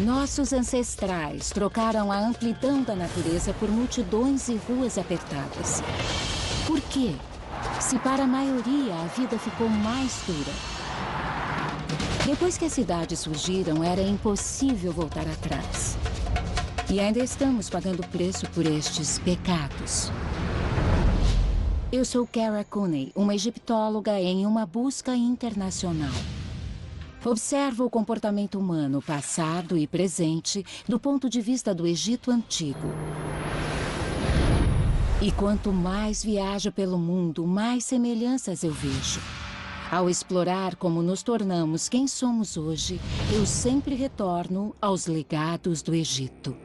Nossos ancestrais trocaram a amplidão da natureza por multidões e ruas apertadas. Por quê? Se para a maioria a vida ficou mais dura. Depois que as cidades surgiram, era impossível voltar atrás. E ainda estamos pagando preço por estes pecados. Eu sou Kara Cooney, uma egiptóloga em uma busca internacional. Observo o comportamento humano passado e presente do ponto de vista do Egito Antigo. E quanto mais viajo pelo mundo, mais semelhanças eu vejo. Ao explorar como nos tornamos quem somos hoje, eu sempre retorno aos legados do Egito.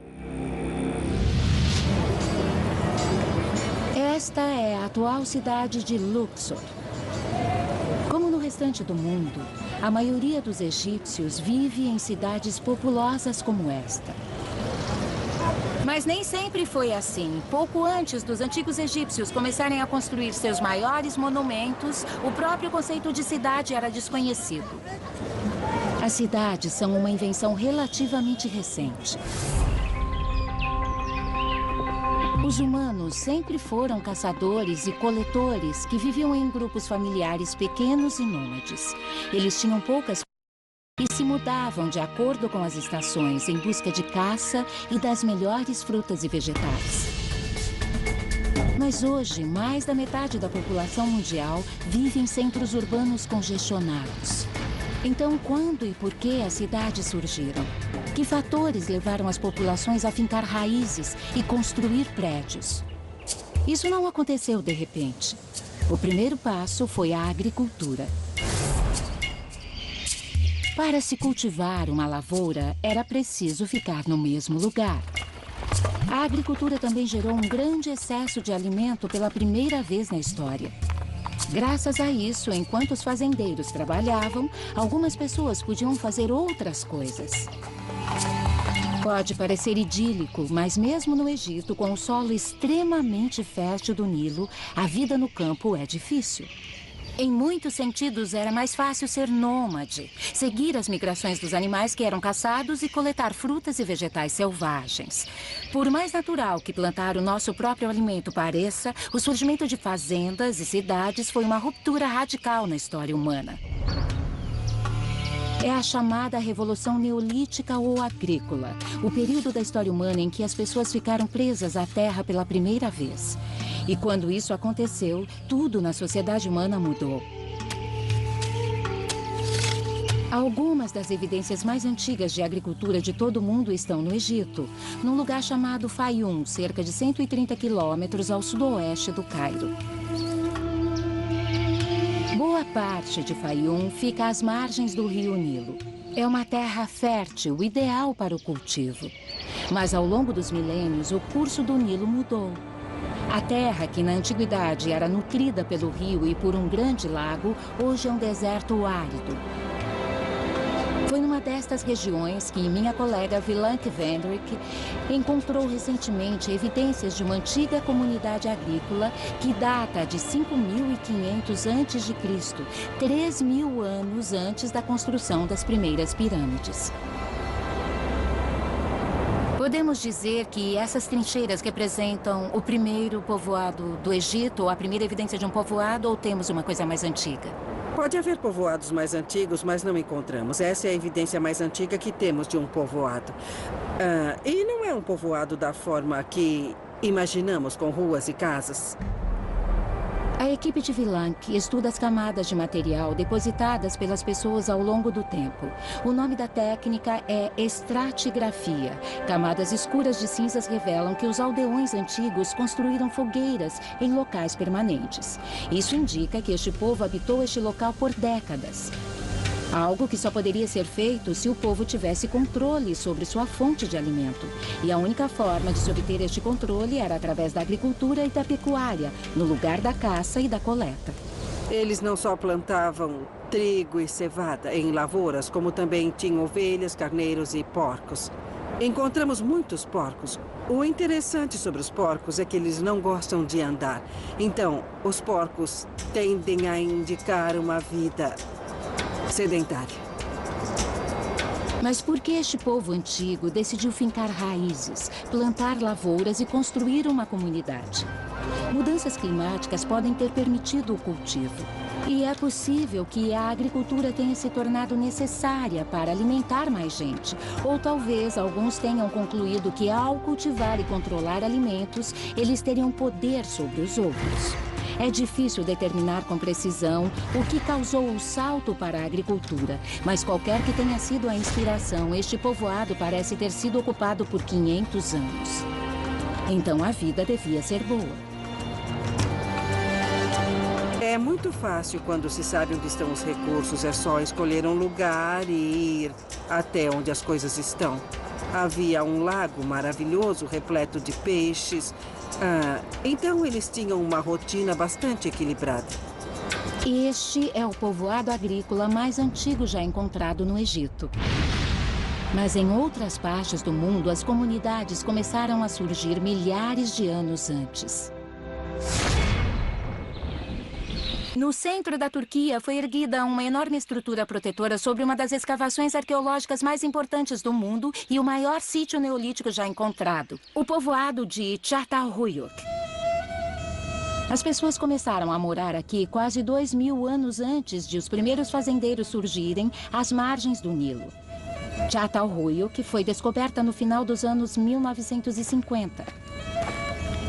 Esta é a atual cidade de Luxor. Como no restante do mundo, a maioria dos egípcios vive em cidades populosas como esta. Mas nem sempre foi assim. Pouco antes dos antigos egípcios começarem a construir seus maiores monumentos, o próprio conceito de cidade era desconhecido. As cidades são uma invenção relativamente recente. Os humanos sempre foram caçadores e coletores que viviam em grupos familiares pequenos e nômades. Eles tinham poucas e se mudavam de acordo com as estações em busca de caça e das melhores frutas e vegetais. Mas hoje, mais da metade da população mundial vive em centros urbanos congestionados. Então, quando e por que as cidades surgiram? Que fatores levaram as populações a fincar raízes e construir prédios? Isso não aconteceu de repente. O primeiro passo foi a agricultura. Para se cultivar uma lavoura, era preciso ficar no mesmo lugar. A agricultura também gerou um grande excesso de alimento pela primeira vez na história. Graças a isso, enquanto os fazendeiros trabalhavam, algumas pessoas podiam fazer outras coisas. Pode parecer idílico, mas mesmo no Egito, com o solo extremamente fértil do Nilo, a vida no campo é difícil. Em muitos sentidos, era mais fácil ser nômade, seguir as migrações dos animais que eram caçados e coletar frutas e vegetais selvagens. Por mais natural que plantar o nosso próprio alimento pareça, o surgimento de fazendas e cidades foi uma ruptura radical na história humana. É a chamada Revolução Neolítica ou Agrícola, o período da história humana em que as pessoas ficaram presas à terra pela primeira vez. E quando isso aconteceu, tudo na sociedade humana mudou. Algumas das evidências mais antigas de agricultura de todo o mundo estão no Egito, num lugar chamado Fayum, cerca de 130 quilômetros ao sudoeste do Cairo. Boa parte de Fayum fica às margens do rio Nilo. É uma terra fértil, ideal para o cultivo. Mas ao longo dos milênios, o curso do Nilo mudou. A terra, que na antiguidade era nutrida pelo rio e por um grande lago, hoje é um deserto árido. Foi numa destas regiões que minha colega Vilank Vendrick encontrou recentemente evidências de uma antiga comunidade agrícola que data de 5.500 a.C., 3.000 anos antes da construção das primeiras pirâmides. Podemos dizer que essas trincheiras representam o primeiro povoado do Egito, ou a primeira evidência de um povoado, ou temos uma coisa mais antiga? Pode haver povoados mais antigos, mas não encontramos. Essa é a evidência mais antiga que temos de um povoado. E não é um povoado da forma que imaginamos, com ruas e casas. A equipe de Vilank estuda as camadas de material depositadas pelas pessoas ao longo do tempo. O nome da técnica é estratigrafia. Camadas escuras de cinzas revelam que os aldeões antigos construíram fogueiras em locais permanentes. Isso indica que este povo habitou este local por décadas. Algo que só poderia ser feito se o povo tivesse controle sobre sua fonte de alimento. E a única forma de se obter este controle era através da agricultura e da pecuária, no lugar da caça e da coleta. Eles não só plantavam trigo e cevada em lavouras, como também tinham ovelhas, carneiros e porcos. Encontramos muitos porcos. O interessante sobre os porcos é que eles não gostam de andar. Então, os porcos tendem a indicar uma vida sedentária. Mas por que este povo antigo decidiu fincar raízes, plantar lavouras e construir uma comunidade? Mudanças climáticas podem ter permitido o cultivo. E é possível que a agricultura tenha se tornado necessária para alimentar mais gente. Ou talvez alguns tenham concluído que ao cultivar e controlar alimentos, eles teriam poder sobre os outros. É difícil determinar com precisão o que causou o salto para a agricultura, mas qualquer que tenha sido a inspiração, este povoado parece ter sido ocupado por 500 anos. Então a vida devia ser boa. É muito fácil quando se sabe onde estão os recursos. É só escolher um lugar e ir até onde as coisas estão. Havia um lago maravilhoso, repleto de peixes. Então eles tinham uma rotina bastante equilibrada. Este é o povoado agrícola mais antigo já encontrado no Egito. Mas em outras partes do mundo, as comunidades começaram a surgir milhares de anos antes. No centro da Turquia, foi erguida uma enorme estrutura protetora sobre uma das escavações arqueológicas mais importantes do mundo e o maior sítio neolítico já encontrado, o povoado de Çatalhöyük. As pessoas começaram a morar aqui quase 2000 anos antes de os primeiros fazendeiros surgirem às margens do Nilo. Çatalhöyük foi descoberta no final dos anos 1950.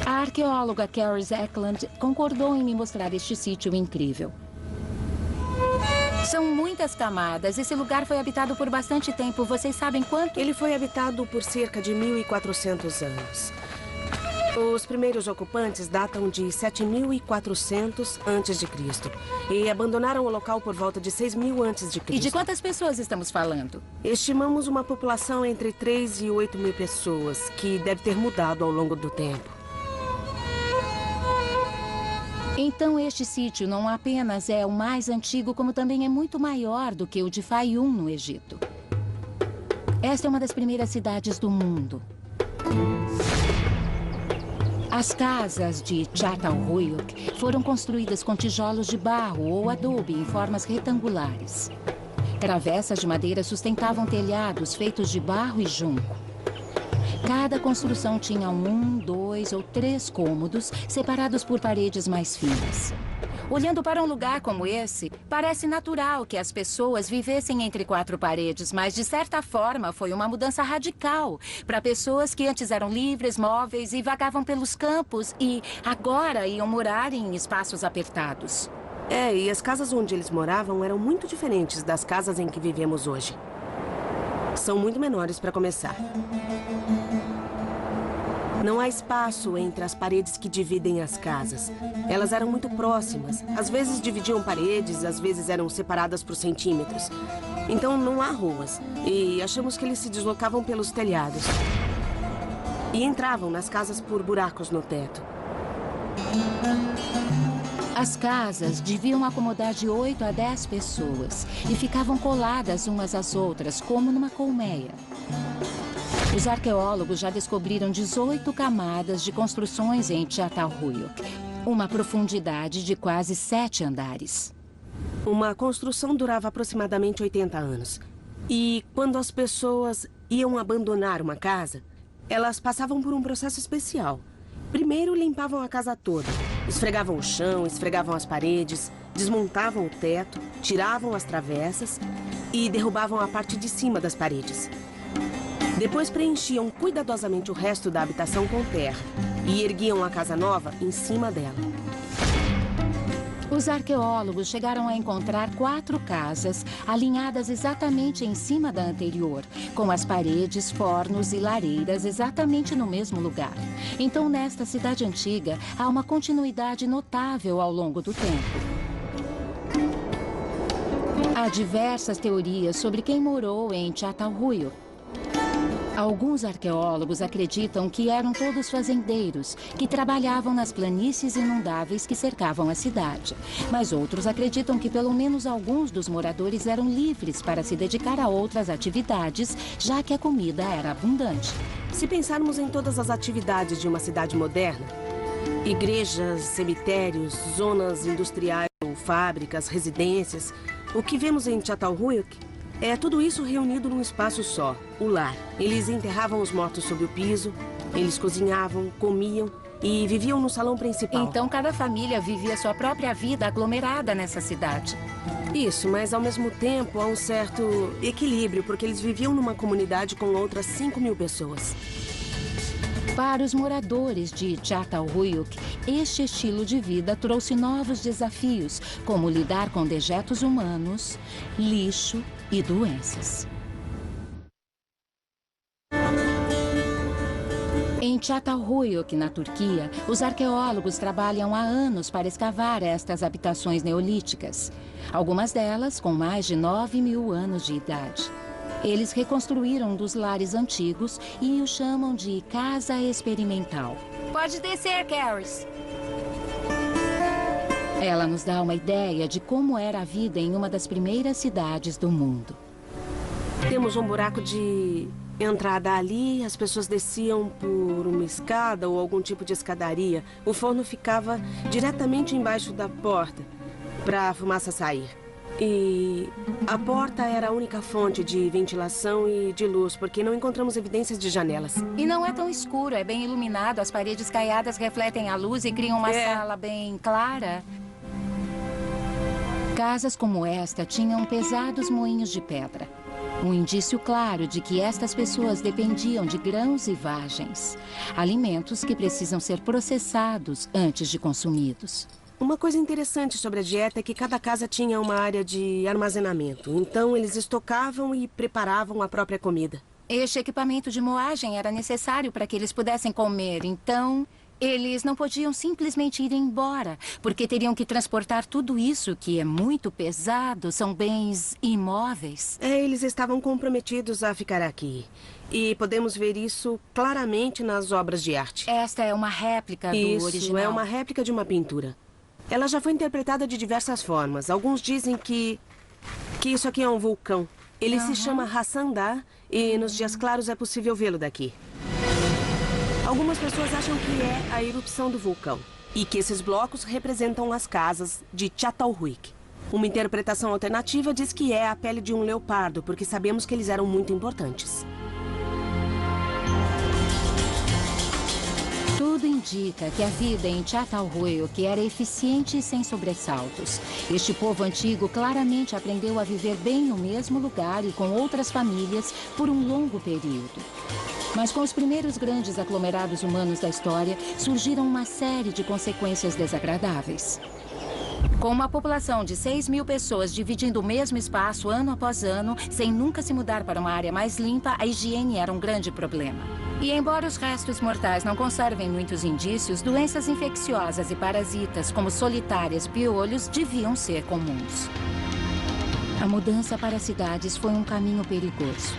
A arqueóloga Carrie Eklund concordou em me mostrar este sítio incrível. São muitas camadas. Esse lugar foi habitado por bastante tempo. Vocês sabem quanto? Ele foi habitado por cerca de 1.400 anos. Os primeiros ocupantes datam de 7.400 a.C. e abandonaram o local por volta de 6.000 a.C. E de quantas pessoas estamos falando? Estimamos uma população entre 3 e 8.000 pessoas, que deve ter mudado ao longo do tempo. Então este sítio não apenas é o mais antigo, como também é muito maior do que o de Fayum, no Egito. Esta é uma das primeiras cidades do mundo. As casas de Çatalhöyük foram construídas com tijolos de barro ou adobe em formas retangulares. Travessas de madeira sustentavam telhados feitos de barro e junco. Cada construção tinha 1, 2 ou 3 cômodos, separados por paredes mais finas. Olhando para um lugar como esse, parece natural que as pessoas vivessem entre 4 paredes, mas de certa forma foi uma mudança radical para pessoas que antes eram livres, móveis e vagavam pelos campos e agora iam morar em espaços apertados. E as casas onde eles moravam eram muito diferentes das casas em que vivemos hoje. São muito menores para começar. Não há espaço entre as paredes que dividem as casas. Elas eram muito próximas. Às vezes dividiam paredes, às vezes eram separadas por centímetros. Então não há ruas. E achamos que eles se deslocavam pelos telhados. E entravam nas casas por buracos no teto. As casas deviam acomodar de 8 a 10 pessoas e ficavam coladas umas às outras, como numa colmeia. Os arqueólogos já descobriram 18 camadas de construções em Çatalhöyük, uma profundidade de quase 7 andares. Uma construção durava aproximadamente 80 anos. E quando as pessoas iam abandonar uma casa, elas passavam por um processo especial. Primeiro limpavam a casa toda, esfregavam o chão, esfregavam as paredes, desmontavam o teto, tiravam as travessas e derrubavam a parte de cima das paredes. Depois preenchiam cuidadosamente o resto da habitação com terra e erguiam a casa nova em cima dela. Os arqueólogos chegaram a encontrar 4 casas alinhadas exatamente em cima da anterior, com as paredes, fornos e lareiras exatamente no mesmo lugar. Então, nesta cidade antiga, há uma continuidade notável ao longo do tempo. Há diversas teorias sobre quem morou em Çatalhöyük. Alguns arqueólogos acreditam que eram todos fazendeiros, que trabalhavam nas planícies inundáveis que cercavam a cidade. Mas outros acreditam que pelo menos alguns dos moradores eram livres para se dedicar a outras atividades, já que a comida era abundante. Se pensarmos em todas as atividades de uma cidade moderna, igrejas, cemitérios, zonas industriais, fábricas, residências, o que vemos em Çatalhöyük É tudo isso reunido num espaço só, o lar. Eles enterravam os mortos sob o piso, eles cozinhavam, comiam e viviam no salão principal. Então cada família vivia sua própria vida aglomerada nessa cidade. Isso, mas ao mesmo tempo há um certo equilíbrio, porque eles viviam numa comunidade com outras 5.000 pessoas. Para os moradores de Çatalhöyük, este estilo de vida trouxe novos desafios, como lidar com dejetos humanos, lixo e doenças. Em Çatalhöyük, na Turquia, os arqueólogos trabalham há anos para escavar estas habitações neolíticas, algumas delas com mais de 9.000 anos de idade. Eles reconstruíram um dos lares antigos e o chamam de Casa Experimental. Pode descer, Caris. Ela nos dá uma ideia de como era a vida em uma das primeiras cidades do mundo. Temos um buraco de entrada ali, as pessoas desciam por uma escada ou algum tipo de escadaria. O forno ficava diretamente embaixo da porta para a fumaça sair. E a porta era a única fonte de ventilação e de luz, porque não encontramos evidências de janelas. E não é tão escuro, é bem iluminado. As paredes caiadas refletem a luz e criam uma sala bem clara. Casas como esta tinham pesados moinhos de pedra. Um indício claro de que estas pessoas dependiam de grãos e vagens, alimentos que precisam ser processados antes de consumidos. Uma coisa interessante sobre a dieta é que cada casa tinha uma área de armazenamento. Então, eles estocavam e preparavam a própria comida. Este equipamento de moagem era necessário para que eles pudessem comer. Então, eles não podiam simplesmente ir embora, porque teriam que transportar tudo isso, que é muito pesado, são bens imóveis. Eles estavam comprometidos a ficar aqui. E podemos ver isso claramente nas obras de arte. Esta é uma réplica do original. Isso, é uma réplica de uma pintura. Ela já foi interpretada de diversas formas. Alguns dizem que isso aqui é um vulcão. Ele se chama Hassan Dağ e nos dias claros é possível vê-lo daqui. Algumas pessoas acham que é a erupção do vulcão e que esses blocos representam as casas de Çatalhöyük. Uma interpretação alternativa diz que é a pele de um leopardo, porque sabemos que eles eram muito importantes. Tudo indica que a vida em Çatalhöyük era eficiente e sem sobressaltos. Este povo antigo claramente aprendeu a viver bem no mesmo lugar e com outras famílias por um longo período. Mas com os primeiros grandes aglomerados humanos da história, surgiram uma série de consequências desagradáveis. Com uma população de 6.000 pessoas dividindo o mesmo espaço ano após ano, sem nunca se mudar para uma área mais limpa, a higiene era um grande problema. E embora os restos mortais não conservem muitos indícios, doenças infecciosas e parasitas, como solitárias e piolhos, deviam ser comuns. A mudança para as cidades foi um caminho perigoso.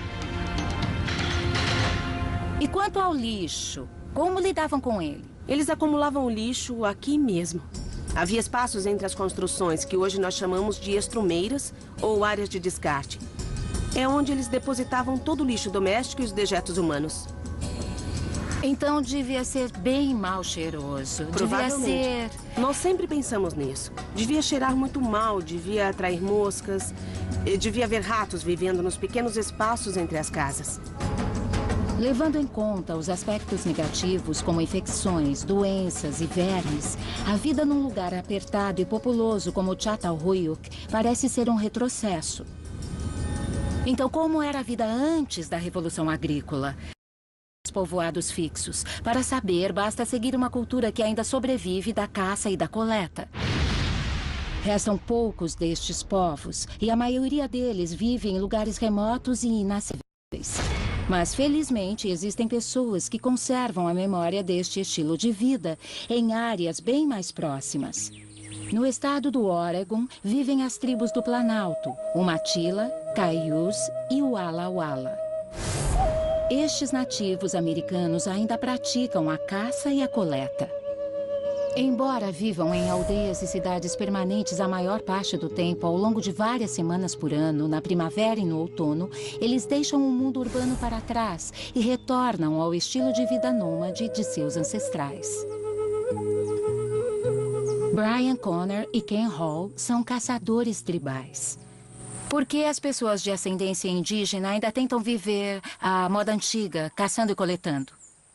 E quanto ao lixo, como lidavam com ele? Eles acumulavam o lixo aqui mesmo. Havia espaços entre as construções que hoje nós chamamos de estrumeiras ou áreas de descarte. É onde eles depositavam todo o lixo doméstico e os dejetos humanos. Então devia ser bem mal cheiroso. Provavelmente. Devia ser... Nós sempre pensamos nisso. Devia cheirar muito mal, devia atrair moscas, devia haver ratos vivendo nos pequenos espaços entre as casas. Levando em conta os aspectos negativos, como infecções, doenças e vermes, a vida num lugar apertado e populoso como Çatalhöyük parece ser um retrocesso. Então, como era a vida antes da Revolução Agrícola? Os povoados fixos. Para saber, basta seguir uma cultura que ainda sobrevive da caça e da coleta. Restam poucos destes povos, e a maioria deles vive em lugares remotos e inacessíveis. Mas, felizmente, existem pessoas que conservam a memória deste estilo de vida em áreas bem mais próximas. No estado do Oregon, vivem as tribos do Planalto, o Matila, Caiús e o Walla Walla. Estes nativos americanos ainda praticam a caça e a coleta. Embora vivam em aldeias e cidades permanentes a maior parte do tempo, ao longo de várias semanas por ano, na primavera e no outono, eles deixam o mundo urbano para trás e retornam ao estilo de vida nômade de seus ancestrais. Brian Connor e Ken Hall são caçadores tribais. Por que as pessoas de ascendência indígena ainda tentam viver a moda antiga, caçando e coletando?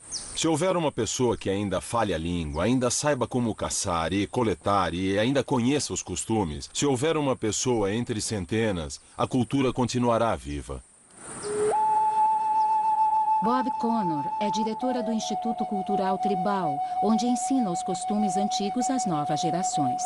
Se houver uma pessoa que ainda fale a língua, ainda saiba como caçar e coletar e ainda conheça os costumes, se houver uma pessoa entre centenas, a cultura continuará viva. Bob Connor é diretora do Instituto Cultural Tribal, onde ensina os costumes antigos às novas gerações.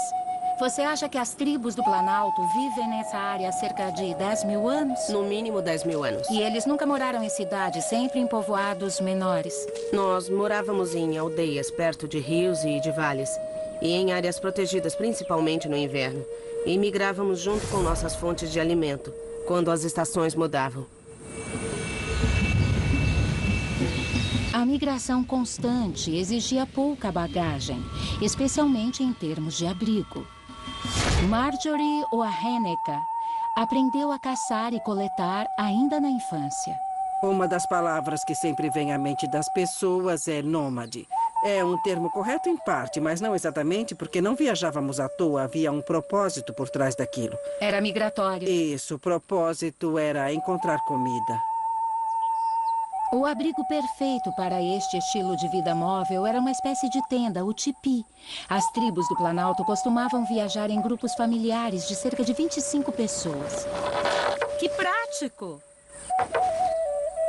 Você acha que as tribos do Planalto vivem nessa área há cerca de 10 mil anos? No mínimo 10 mil anos. E eles nunca moraram em cidades, sempre em povoados menores? Nós morávamos em aldeias perto de rios e de vales. E em áreas protegidas, principalmente no inverno. E migrávamos junto com nossas fontes de alimento, quando as estações mudavam. A migração constante exigia pouca bagagem, especialmente em termos de abrigo. Marjorie Oaheneka aprendeu a caçar e coletar ainda na infância. Uma das palavras que sempre vem à mente das pessoas é nômade. É um termo correto em parte, mas não exatamente, porque não viajávamos à toa, havia um propósito por trás daquilo. Era migratório. Isso, o propósito era encontrar comida. O abrigo perfeito para este estilo de vida móvel era uma espécie de tenda, o tipi. As tribos do Planalto costumavam viajar em grupos familiares de cerca de 25 pessoas. Que prático!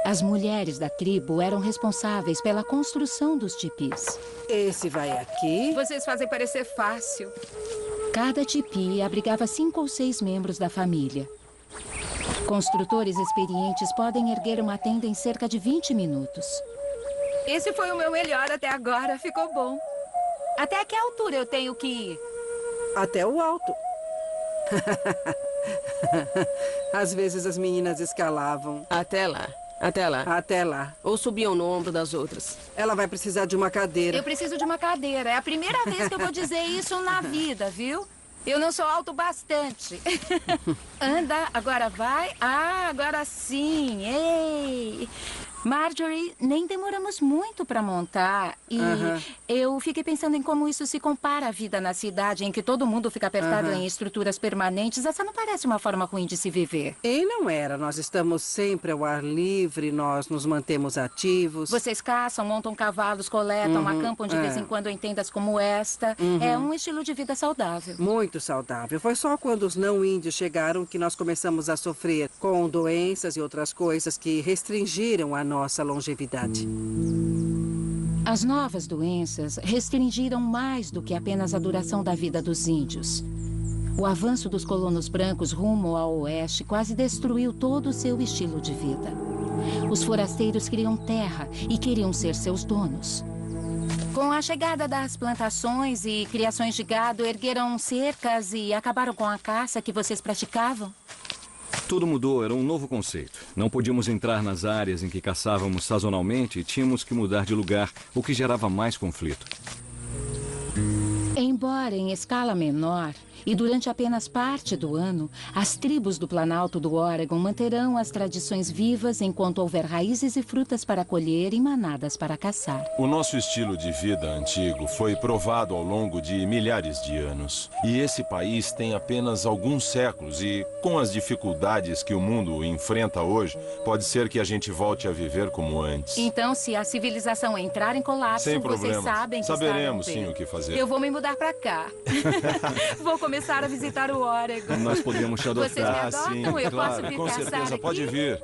As mulheres da tribo eram responsáveis pela construção dos tipis. Esse vai aqui. Vocês fazem parecer fácil. Cada tipi abrigava 5 ou 6 membros da família. Construtores experientes podem erguer uma tenda em cerca de 20 minutos. Esse foi o meu melhor até agora. Ficou bom. Até que altura eu tenho que ir? Até o alto. Às vezes as meninas escalavam. Até lá. Até lá. Até lá. Ou subiam no ombro das outras. Ela vai precisar de uma cadeira. Eu preciso de uma cadeira. É a primeira vez que eu vou dizer isso na vida, viu? Eu não sou alto bastante. Anda, agora vai. Ah, agora sim. Ei! Marjorie, nem demoramos muito para montar. E eu fiquei pensando em como isso se compara à vida na cidade, em que todo mundo fica apertado em estruturas permanentes. Essa não parece uma forma ruim de se viver. E não era. Nós estamos sempre ao ar livre, nós nos mantemos ativos. Vocês caçam, montam cavalos, coletam, acampam de vez em quando em tendas como esta. É um estilo de vida saudável. Muito saudável. Foi só quando os não-índios chegaram que nós começamos a sofrer com doenças e outras coisas que restringiram a nossa longevidade. As novas doenças restringiram mais do que apenas a duração da vida dos índios. O avanço dos colonos brancos rumo ao oeste quase destruiu todo o seu estilo de vida. Os forasteiros queriam terra e queriam ser seus donos. Com a chegada das plantações e criações de gado, ergueram cercas e acabaram com a caça que vocês praticavam? Tudo mudou, era um novo conceito. Não podíamos entrar nas áreas em que caçávamos sazonalmente e tínhamos que mudar de lugar, o que gerava mais conflito. Embora em escala menor, e durante apenas parte do ano, as tribos do Planalto do Oregon manterão as tradições vivas enquanto houver raízes e frutas para colher e manadas para caçar. O nosso estilo de vida antigo foi provado ao longo de milhares de anos. E esse país tem apenas alguns séculos e, com as dificuldades que o mundo enfrenta hoje, pode ser que a gente volte a viver como antes. Então, se a civilização entrar em colapso, Sem vocês problema. sabem que Saberemos estarão sim o que fazer. Eu vou me mudar para cá. Vou começar a visitar o Oregon. Nós podemos te adotar. Vocês me adotam? sim, Eu posso claro, vir com caçar certeza, aqui? pode vir.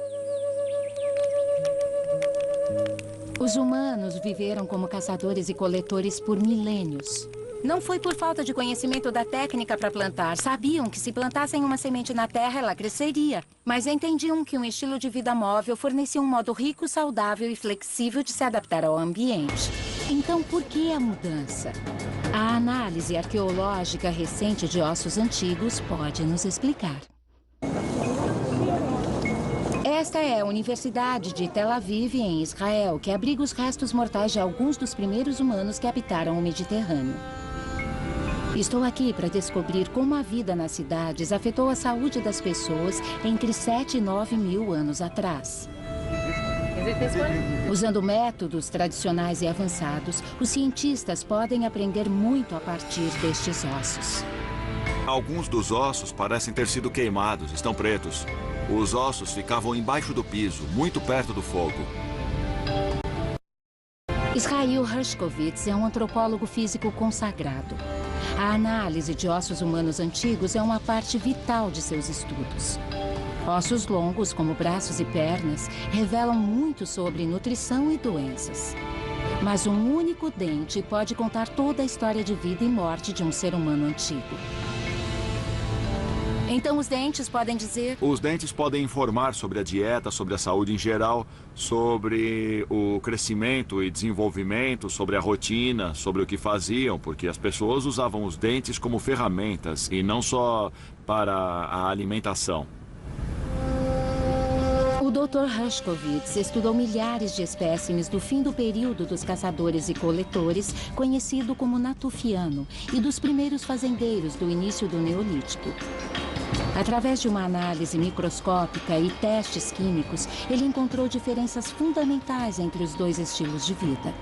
Os humanos viveram como caçadores e coletores por milênios. Não foi por falta de conhecimento da técnica para plantar. Sabiam que se plantassem uma semente na terra, ela cresceria. Mas entendiam que um estilo de vida móvel fornecia um modo rico, saudável e flexível de se adaptar ao ambiente. Então, por que a mudança? A análise arqueológica recente de ossos antigos pode nos explicar. Esta é a Universidade de Tel Aviv, em Israel, que abriga os restos mortais de alguns dos primeiros humanos que habitaram o Mediterrâneo. Estou aqui para descobrir como a vida nas cidades afetou a saúde das pessoas entre 7 e 9 mil anos atrás. Usando métodos tradicionais e avançados, os cientistas podem aprender muito a partir destes ossos. Alguns dos ossos parecem ter sido queimados, estão pretos. Os ossos ficavam embaixo do piso, muito perto do fogo. Israel Hershkovitz é um antropólogo físico consagrado. A análise de ossos humanos antigos é uma parte vital de seus estudos. Ossos longos, como braços e pernas, revelam muito sobre nutrição e doenças. Mas um único dente pode contar toda a história de vida e morte de um ser humano antigo. Então os dentes podem dizer... Os dentes podem informar sobre a dieta, sobre a saúde em geral, sobre o crescimento e desenvolvimento, sobre a rotina, sobre o que faziam, porque as pessoas usavam os dentes como ferramentas e não só para a alimentação. O Dr. Hershkovitz estudou milhares de espécimes do fim do período dos caçadores e coletores, conhecido como Natufiano, e dos primeiros fazendeiros do início do Neolítico. Através de uma análise microscópica e testes químicos, ele encontrou diferenças fundamentais entre os dois estilos de vida.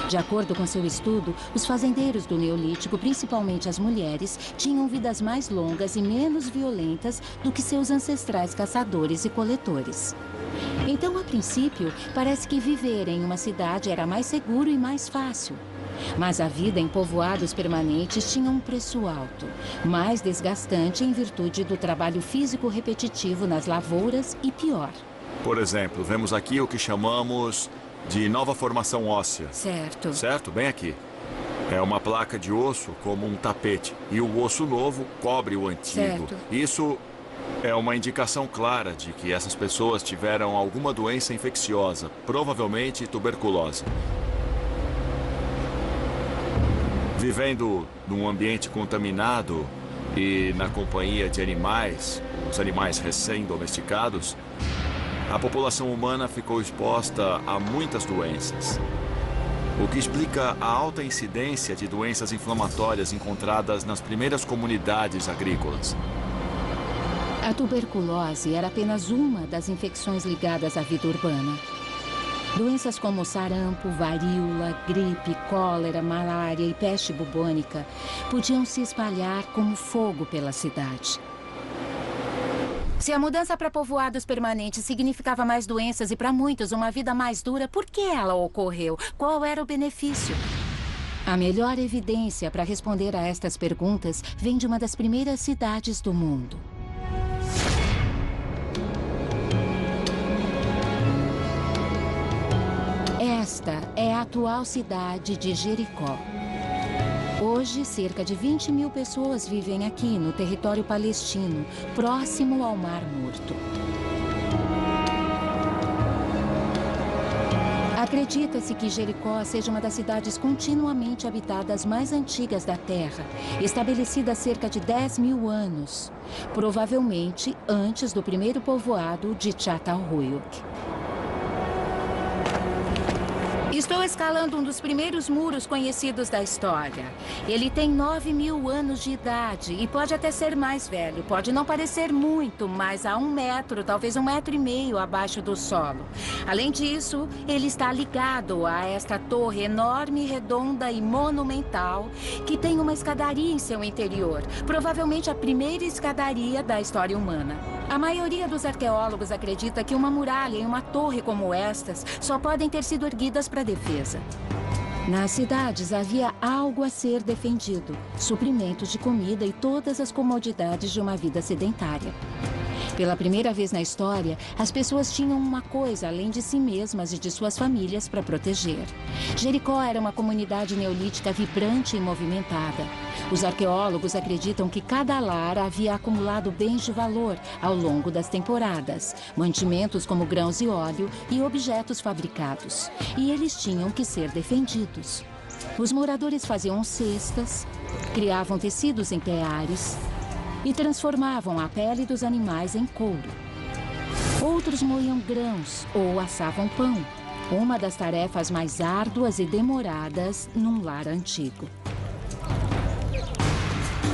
De acordo com seu estudo, os fazendeiros do Neolítico, principalmente as mulheres, tinham vidas mais longas e menos violentas do que seus ancestrais caçadores e coletores. Então, a princípio, parece que viver em uma cidade era mais seguro e mais fácil. Mas a vida em povoados permanentes tinha um preço alto, mais desgastante em virtude do trabalho físico repetitivo nas lavouras e pior. Por exemplo, vemos aqui o que chamamos de nova formação óssea. Certo. Certo? Bem aqui. É uma placa de osso como um tapete. E o osso novo cobre o antigo. Certo. Isso é uma indicação clara de que essas pessoas tiveram alguma doença infecciosa, provavelmente tuberculose. Vivendo num ambiente contaminado e na companhia de animais, os animais recém-domesticados, a população humana ficou exposta a muitas doenças, o que explica a alta incidência de doenças inflamatórias encontradas nas primeiras comunidades agrícolas. A tuberculose era apenas uma das infecções ligadas à vida urbana. Doenças como sarampo, varíola, gripe, cólera, malária e peste bubônica podiam se espalhar como fogo pela cidade. Se a mudança para povoados permanentes significava mais doenças e para muitos uma vida mais dura, por que ela ocorreu? Qual era o benefício? A melhor evidência para responder a estas perguntas vem de uma das primeiras cidades do mundo. Esta é a atual cidade de Jericó. Hoje, cerca de 20 mil pessoas vivem aqui no território palestino, próximo ao Mar Morto. Acredita-se que Jericó seja uma das cidades continuamente habitadas mais antigas da Terra, estabelecida há cerca de 10 mil anos, provavelmente antes do primeiro povoado de Çatalhöyük. Estou escalando um dos primeiros muros conhecidos da história. Ele tem 9 mil anos de idade e pode até ser mais velho. Pode não parecer muito, mas a 1 metro, talvez 1,5 metro abaixo do solo. Além disso, ele está ligado a esta torre enorme, redonda e monumental, que tem uma escadaria em seu interior. Provavelmente a primeira escadaria da história humana. A maioria dos arqueólogos acredita que uma muralha e uma torre como estas só podem ter sido erguidas para defesa. Nas cidades havia algo a ser defendido: suprimentos de comida e todas as comodidades de uma vida sedentária. Pela primeira vez na história, as pessoas tinham uma coisa além de si mesmas e de suas famílias para proteger. Jericó era uma comunidade neolítica vibrante e movimentada. Os arqueólogos acreditam que cada lar havia acumulado bens de valor ao longo das temporadas, mantimentos como grãos e óleo e objetos fabricados. E eles tinham que ser defendidos. Os moradores faziam cestas, criavam tecidos em teares e transformavam a pele dos animais em couro. Outros moíam grãos ou assavam pão, uma das tarefas mais árduas e demoradas num lar antigo.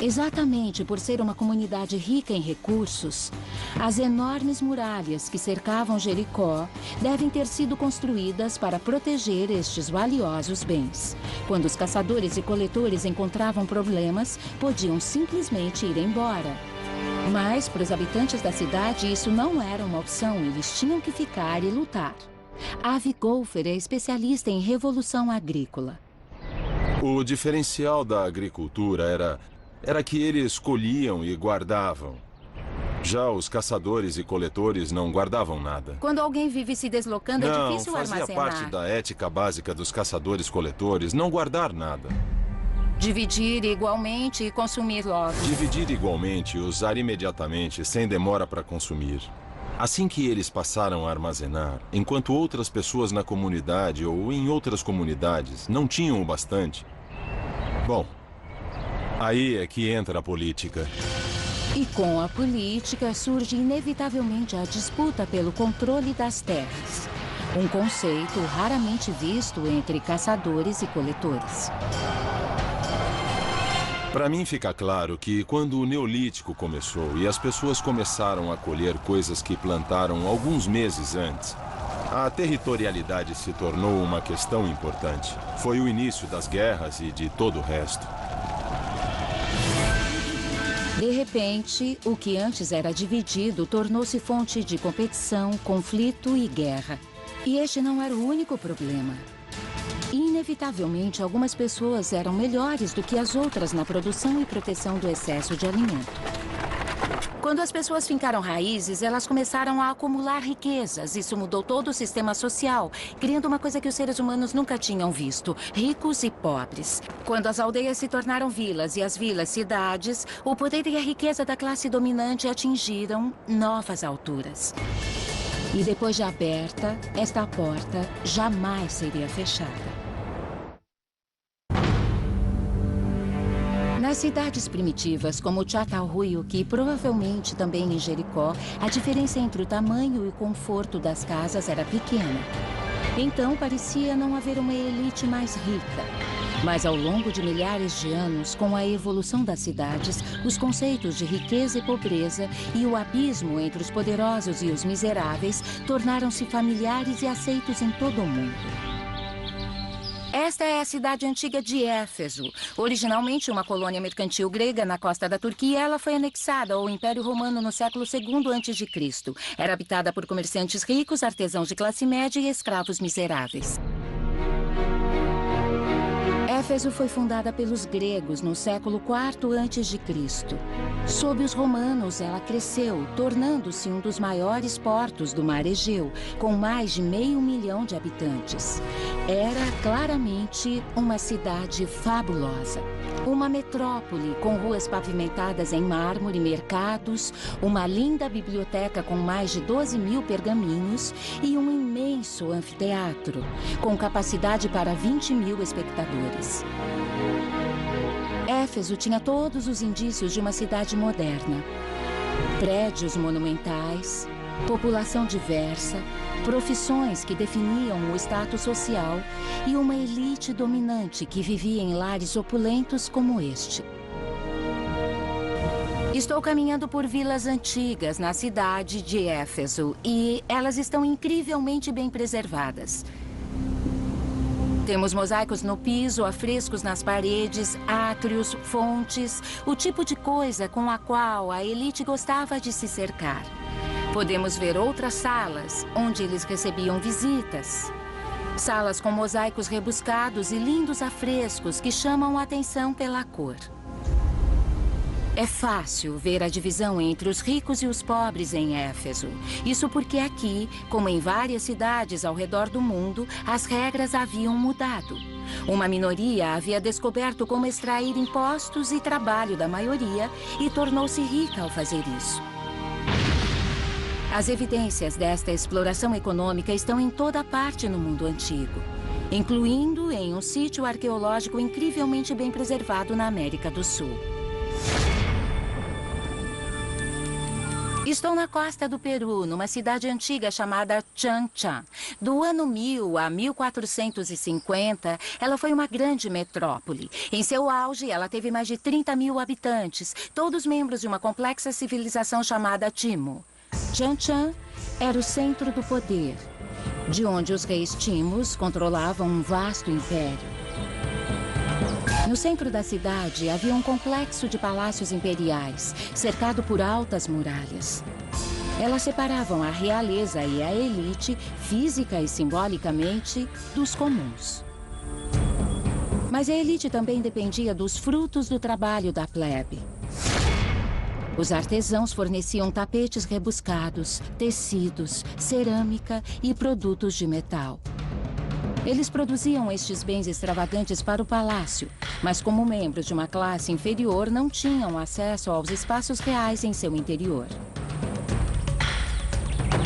Exatamente por ser uma comunidade rica em recursos, as enormes muralhas que cercavam Jericó devem ter sido construídas para proteger estes valiosos bens. Quando os caçadores e coletores encontravam problemas, podiam simplesmente ir embora. Mas, para os habitantes da cidade, isso não era uma opção. Eles tinham que ficar e lutar. Avi Goldfer é especialista em revolução agrícola. O diferencial da agricultura era que eles colhiam e guardavam. Já os caçadores e coletores não guardavam nada. Quando alguém vive se deslocando, é difícil armazenar. Fazia parte da ética básica dos caçadores-coletores não guardar nada. Dividir igualmente e consumir logo. Dividir igualmente e usar imediatamente, sem demora para consumir. Assim que eles passaram a armazenar, enquanto outras pessoas na comunidade ou em outras comunidades não tinham o bastante. Bom, aí é que entra a política. E com a política surge inevitavelmente a disputa pelo controle das terras. Um conceito raramente visto entre caçadores e coletores. Para mim fica claro que quando o Neolítico começou e as pessoas começaram a colher coisas que plantaram alguns meses antes, a territorialidade se tornou uma questão importante. Foi o início das guerras e de todo o resto. De repente, o que antes era dividido tornou-se fonte de competição, conflito e guerra. E este não era o único problema. Inevitavelmente, algumas pessoas eram melhores do que as outras na produção e proteção do excesso de alimento. Quando as pessoas fincaram raízes, elas começaram a acumular riquezas. Isso mudou todo o sistema social, criando uma coisa que os seres humanos nunca tinham visto: ricos e pobres. Quando as aldeias se tornaram vilas e as vilas cidades, o poder e a riqueza da classe dominante atingiram novas alturas. E depois de aberta, esta porta jamais seria fechada. Nas cidades primitivas, como Çatalhöyük e provavelmente também em Jericó, a diferença entre o tamanho e o conforto das casas era pequena. Então, parecia não haver uma elite mais rica. Mas ao longo de milhares de anos, com a evolução das cidades, os conceitos de riqueza e pobreza e o abismo entre os poderosos e os miseráveis tornaram-se familiares e aceitos em todo o mundo. Esta é a cidade antiga de Éfeso. Originalmente uma colônia mercantil grega na costa da Turquia, ela foi anexada ao Império Romano no século II a.C. Era habitada por comerciantes ricos, artesãos de classe média e escravos miseráveis. Éfeso foi fundada pelos gregos no século IV a.C. Sob os romanos, ela cresceu, tornando-se um dos maiores portos do Mar Egeu, com mais de 500 mil de habitantes. Era claramente uma cidade fabulosa. Uma metrópole com ruas pavimentadas em mármore, mercados, uma linda biblioteca com mais de 12.000 pergaminhos e um imenso anfiteatro, com capacidade para 20.000 espectadores. Éfeso tinha todos os indícios de uma cidade moderna. Prédios monumentais, população diversa, profissões que definiam o status social e uma elite dominante que vivia em lares opulentos como este. Estou caminhando por vilas antigas na cidade de Éfeso e elas estão incrivelmente bem preservadas. Temos mosaicos no piso, afrescos nas paredes, átrios, fontes, o tipo de coisa com a qual a elite gostava de se cercar. Podemos ver outras salas, onde eles recebiam visitas. Salas com mosaicos rebuscados e lindos afrescos que chamam a atenção pela cor. É fácil ver a divisão entre os ricos e os pobres em Éfeso. Isso porque aqui, como em várias cidades ao redor do mundo, as regras haviam mudado. Uma minoria havia descoberto como extrair impostos e trabalho da maioria e tornou-se rica ao fazer isso. As evidências desta exploração econômica estão em toda parte no mundo antigo, incluindo em um sítio arqueológico incrivelmente bem preservado na América do Sul. Estou na costa do Peru, numa cidade antiga chamada Chanchan. Do ano 1000 a 1450, ela foi uma grande metrópole. Em seu auge, ela teve mais de 30.000 habitantes, todos membros de uma complexa civilização chamada Timo. Chanchan era o centro do poder, de onde os reis Timos controlavam um vasto império. No centro da cidade havia um complexo de palácios imperiais, cercado por altas muralhas. Elas separavam a realeza e a elite, física e simbolicamente, dos comuns. Mas a elite também dependia dos frutos do trabalho da plebe. Os artesãos forneciam tapetes rebuscados, tecidos, cerâmica e produtos de metal. Eles produziam estes bens extravagantes para o palácio, mas como membros de uma classe inferior não tinham acesso aos espaços reais em seu interior.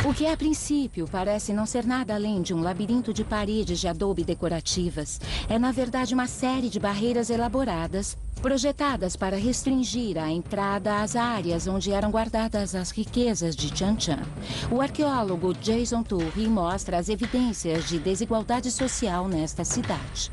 O que a princípio parece não ser nada além de um labirinto de paredes de adobe decorativas, é na verdade uma série de barreiras elaboradas, projetadas para restringir a entrada às áreas onde eram guardadas as riquezas de Chanchan. O arqueólogo Jason Turri mostra as evidências de desigualdade social nesta cidade.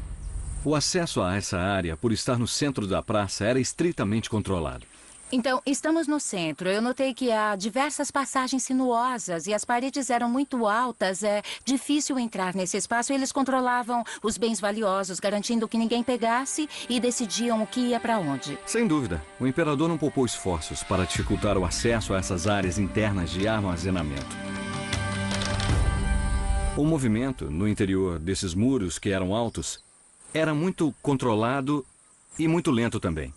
O acesso a essa área, por estar no centro da praça, era estritamente controlado. Então, estamos no centro. Eu notei que há diversas passagens sinuosas e as paredes eram muito altas. É difícil entrar nesse espaço. Eles controlavam os bens valiosos, garantindo que ninguém pegasse e decidiam o que ia para onde. Sem dúvida. O imperador não poupou esforços para dificultar o acesso a essas áreas internas de armazenamento. O movimento no interior desses muros, que eram altos, era muito controlado e muito lento também.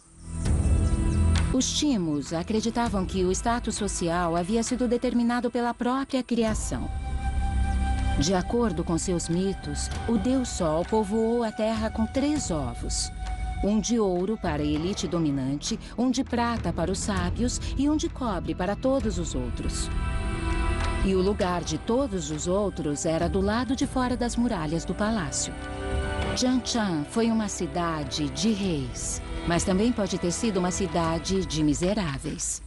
Os Timos acreditavam que o status social havia sido determinado pela própria criação. De acordo com seus mitos, o Deus Sol povoou a Terra com 3 ovos. Um de ouro para a elite dominante, um de prata para os sábios e um de cobre para todos os outros. E o lugar de todos os outros era do lado de fora das muralhas do palácio. Chanchan foi uma cidade de reis, mas também pode ter sido uma cidade de miseráveis.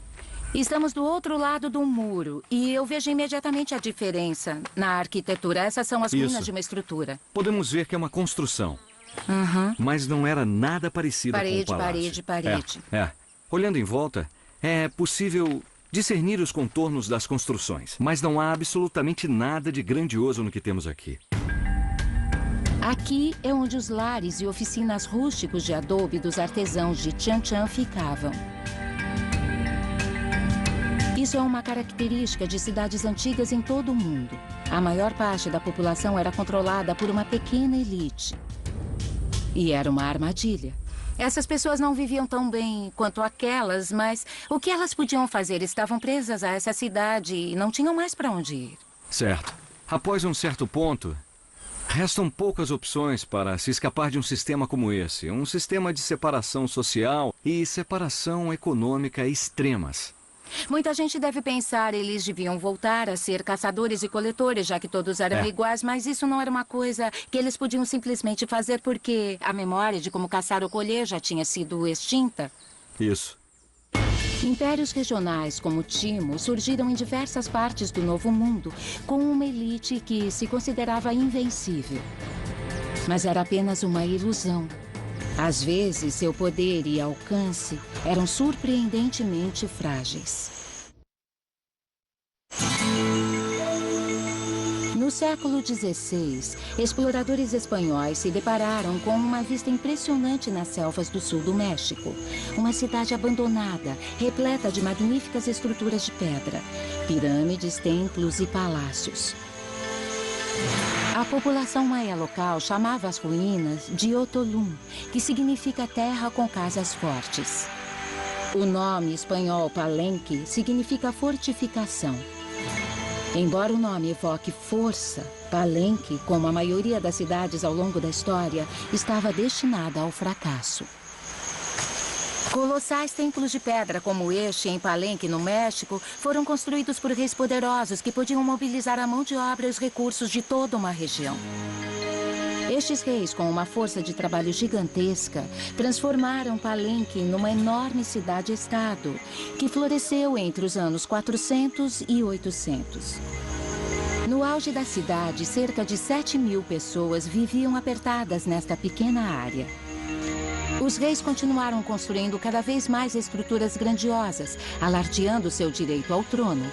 Estamos do outro lado do muro e eu vejo imediatamente a diferença na arquitetura. Essas são as ruínas de uma estrutura. Podemos ver que é uma construção, mas não era nada parecida com o palácio. Parede. Olhando em volta, é possível discernir os contornos das construções, mas não há absolutamente nada de grandioso no que temos aqui. Aqui é onde os lares e oficinas rústicos de adobe dos artesãos de Chanchan ficavam. Isso é uma característica de cidades antigas em todo o mundo. A maior parte da população era controlada por uma pequena elite. E era uma armadilha. Essas pessoas não viviam tão bem quanto aquelas, mas o que elas podiam fazer? Estavam presas a essa cidade e não tinham mais para onde ir. Certo. Após um certo ponto, restam poucas opções para se escapar de um sistema como esse. Um sistema de separação social e separação econômica extremas. Muita gente deve pensar que eles deviam voltar a ser caçadores e coletores, já que todos eram iguais, mas isso não era uma coisa que eles podiam simplesmente fazer porque a memória de como caçar ou colher já tinha sido extinta. Isso. Impérios regionais como Timo surgiram em diversas partes do Novo Mundo, com uma elite que se considerava invencível. Mas era apenas uma ilusão. Às vezes, seu poder e alcance eram surpreendentemente frágeis. No século XVI, exploradores espanhóis se depararam com uma vista impressionante nas selvas do sul do México. Uma cidade abandonada, repleta de magníficas estruturas de pedra, pirâmides, templos e palácios. A população maia local chamava as ruínas de Otolum, que significa terra com casas fortes. O nome espanhol Palenque significa fortificação. Embora o nome evoque força, Palenque, como a maioria das cidades ao longo da história, estava destinada ao fracasso. Colossais templos de pedra como este em Palenque, no México, foram construídos por reis poderosos que podiam mobilizar a mão de obra e os recursos de toda uma região. Estes reis, com uma força de trabalho gigantesca, transformaram Palenque numa enorme cidade-estado, que floresceu entre os anos 400 e 800. No auge da cidade, cerca de 7.000 pessoas viviam apertadas nesta pequena área. Os reis continuaram construindo cada vez mais estruturas grandiosas, alardeando seu direito ao trono.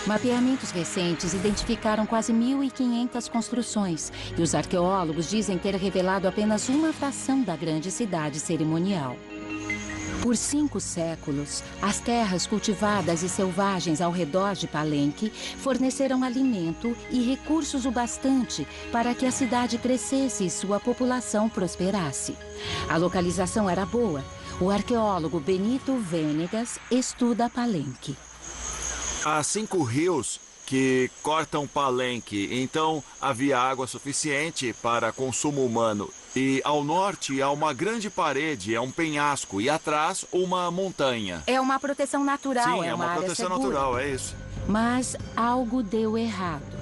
Mapeamentos recentes identificaram quase 1.500 construções, e os arqueólogos dizem ter revelado apenas uma fração da grande cidade cerimonial. Por 5 séculos, as terras cultivadas e selvagens ao redor de Palenque forneceram alimento e recursos o bastante para que a cidade crescesse e sua população prosperasse. A localização era boa. O arqueólogo Benito Venegas estuda Palenque. Há 5 rios que cortam Palenque, então havia água suficiente para consumo humano. E ao norte há uma grande parede, é um penhasco, e atrás uma montanha. É uma proteção natural, Sim, é uma área proteção segura. natural, é isso. Mas algo deu errado.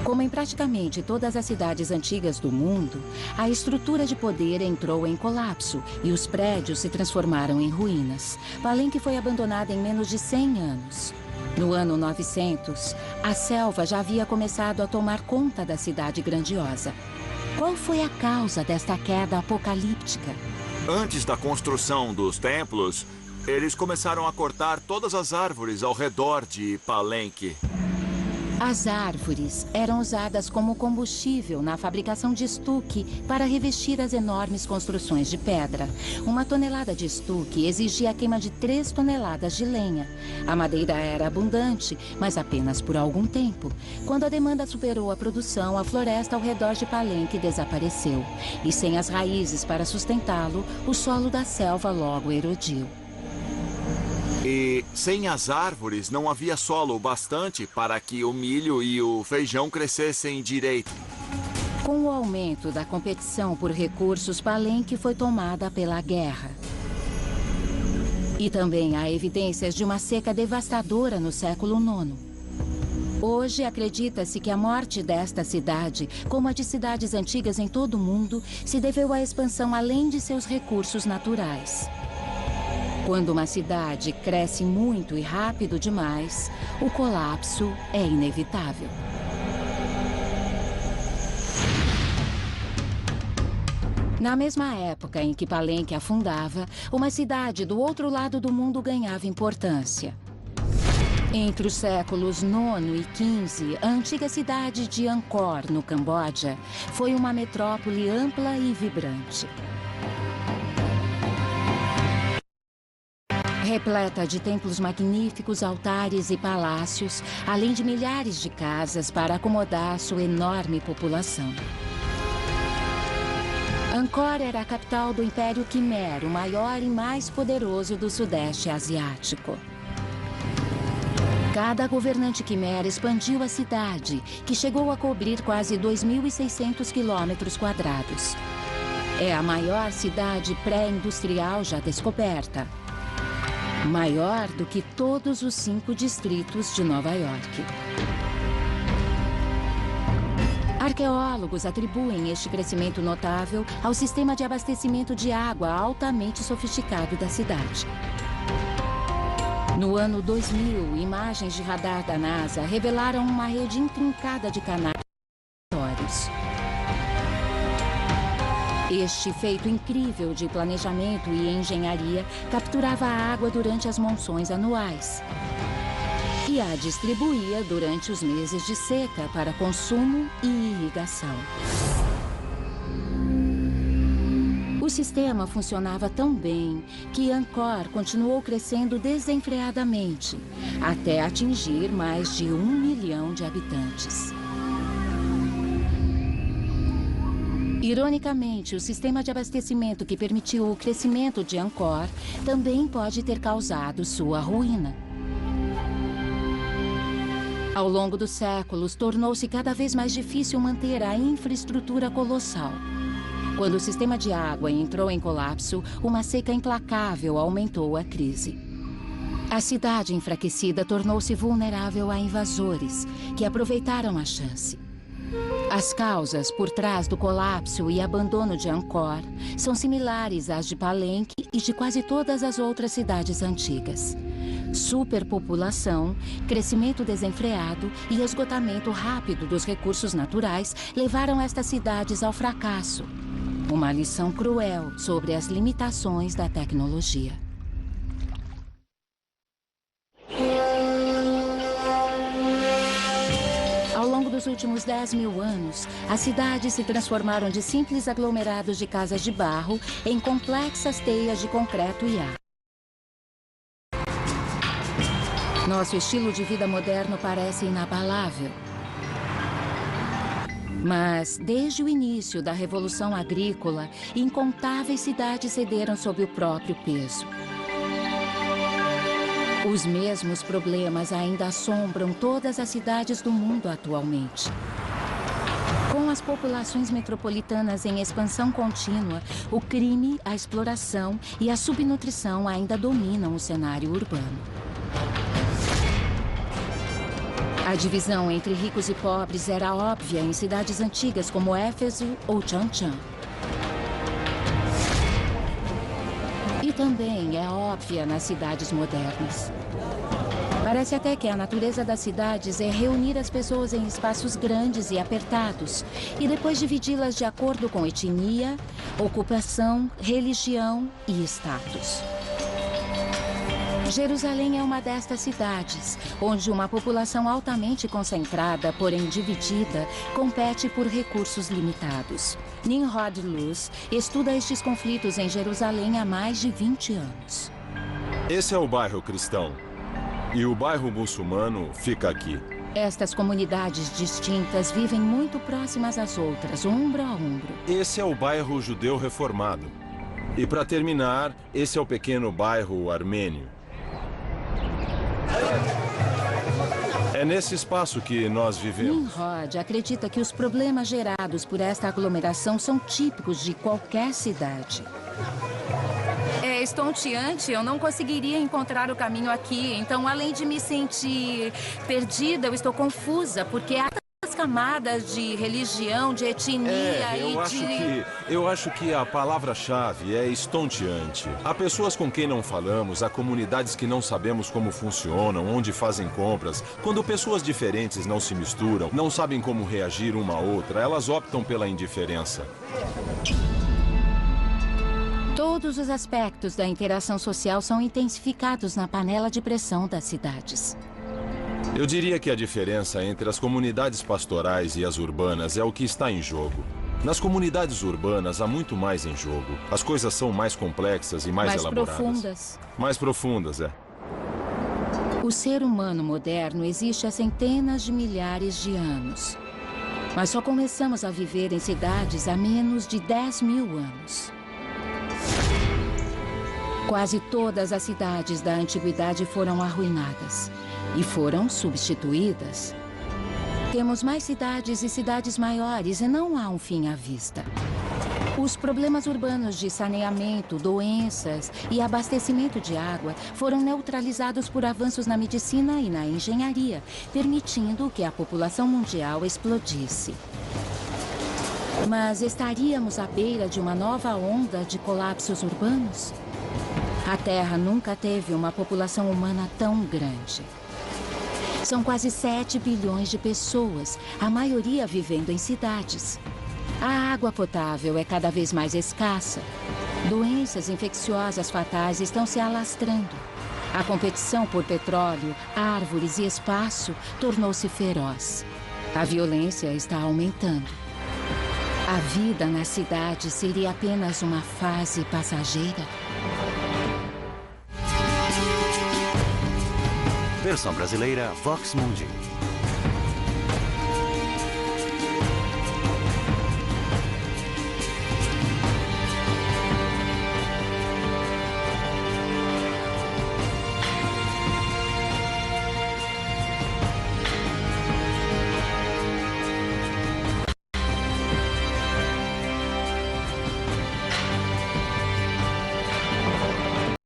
Como em praticamente todas as cidades antigas do mundo, a estrutura de poder entrou em colapso e os prédios se transformaram em ruínas. Palenque foi abandonada em menos de 100 anos. No ano 900, a selva já havia começado a tomar conta da cidade grandiosa. Qual foi a causa desta queda apocalíptica? Antes da construção dos templos, eles começaram a cortar todas as árvores ao redor de Palenque. As árvores eram usadas como combustível na fabricação de estuque para revestir as enormes construções de pedra. 1 tonelada de estuque exigia a queima de 3 toneladas de lenha. A madeira era abundante, mas apenas por algum tempo. Quando a demanda superou a produção, a floresta ao redor de Palenque desapareceu. E sem as raízes para sustentá-lo, o solo da selva logo erodiu. E sem as árvores não havia solo bastante para que o milho e o feijão crescessem direito. Com o aumento da competição por recursos, Palenque foi tomada pela guerra. E também há evidências de uma seca devastadora no século IX. Hoje, acredita-se que a morte desta cidade, como a de cidades antigas em todo o mundo, se deveu à expansão além de seus recursos naturais. Quando uma cidade cresce muito e rápido demais, o colapso é inevitável. Na mesma época em que Palenque afundava, uma cidade do outro lado do mundo ganhava importância. Entre os séculos IX e XV, a antiga cidade de Angkor, no Camboja, foi uma metrópole ampla e vibrante. Repleta de templos magníficos, altares e palácios, além de milhares de casas para acomodar sua enorme população. Angkor era a capital do Império Khmer, o maior e mais poderoso do Sudeste Asiático. Cada governante Khmer expandiu a cidade, que chegou a cobrir quase 2.600 quilômetros quadrados. É a maior cidade pré-industrial já descoberta. Maior do que todos os 5 distritos de Nova York. Arqueólogos atribuem este crescimento notável ao sistema de abastecimento de água altamente sofisticado da cidade. No ano 2000, imagens de radar da NASA revelaram uma rede intrincada de canais. Este feito incrível de planejamento e engenharia capturava a água durante as monções anuais e a distribuía durante os meses de seca para consumo e irrigação. O sistema funcionava tão bem que Angkor continuou crescendo desenfreadamente, até atingir mais de 1 milhão de habitantes. Ironicamente, o sistema de abastecimento que permitiu o crescimento de Angkor também pode ter causado sua ruína. Ao longo dos séculos, tornou-se cada vez mais difícil manter a infraestrutura colossal. Quando o sistema de água entrou em colapso, uma seca implacável aumentou a crise. A cidade enfraquecida tornou-se vulnerável a invasores, que aproveitaram a chance. As causas por trás do colapso e abandono de Angkor são similares às de Palenque e de quase todas as outras cidades antigas. Superpopulação, crescimento desenfreado e esgotamento rápido dos recursos naturais levaram estas cidades ao fracasso. Uma lição cruel sobre as limitações da tecnologia. Ao longo dos últimos 10.000 anos, as cidades se transformaram de simples aglomerados de casas de barro em complexas teias de concreto e ar. Nosso estilo de vida moderno parece inabalável. Mas, desde o início da Revolução Agrícola, incontáveis cidades cederam sob o próprio peso. Os mesmos problemas ainda assombram todas as cidades do mundo atualmente. Com as populações metropolitanas em expansão contínua, o crime, a exploração e a subnutrição ainda dominam o cenário urbano. A divisão entre ricos e pobres era óbvia em cidades antigas como Éfeso ou Changchun. E também é óbvia nas cidades modernas. Parece até que a natureza das cidades é reunir as pessoas em espaços grandes e apertados e depois dividi-las de acordo com etnia, ocupação, religião e status. Jerusalém é uma destas cidades, onde uma população altamente concentrada, porém dividida, compete por recursos limitados. Nimrod Luz estuda estes conflitos em Jerusalém há mais de 20 anos. Esse é o bairro cristão. E o bairro muçulmano fica aqui. Estas comunidades distintas vivem muito próximas às outras, ombro a ombro. Esse é o bairro judeu reformado. E para terminar, esse é o pequeno bairro armênio. É nesse espaço que nós vivemos. Nimrod acredita que os problemas gerados por esta aglomeração são típicos de qualquer cidade. É estonteante, eu não conseguiria encontrar o caminho aqui. Então, além de me sentir perdida, eu estou confusa, porque há tantas camadas de religião, de etnia Eu acho que a palavra-chave é estonteante. Há pessoas com quem não falamos, há comunidades que não sabemos como funcionam, onde fazem compras. Quando pessoas diferentes não se misturam, não sabem como reagir uma a outra, elas optam pela indiferença. Todos os aspectos da interação social são intensificados na panela de pressão das cidades. Eu diria que a diferença entre as comunidades pastorais e as urbanas é o que está em jogo. Nas comunidades urbanas há muito mais em jogo. As coisas são mais complexas e mais elaboradas. Profundas. Mais profundas, é. O ser humano moderno existe há centenas de milhares de anos. Mas só começamos a viver em cidades há menos de 10.000 anos. Quase todas as cidades da antiguidade foram arruinadas e foram substituídas. Temos mais cidades e cidades maiores e não há um fim à vista. Os problemas urbanos de saneamento, doenças e abastecimento de água foram neutralizados por avanços na medicina e na engenharia, permitindo que a população mundial explodisse. Mas estaríamos à beira de uma nova onda de colapsos urbanos? A Terra nunca teve uma população humana tão grande. São quase 7 bilhões de pessoas, a maioria vivendo em cidades. A água potável é cada vez mais escassa. Doenças infecciosas fatais estão se alastrando. A competição por petróleo, árvores e espaço tornou-se feroz. A violência está aumentando. A vida na cidade seria apenas uma fase passageira? Versão brasileira Vox Mundi.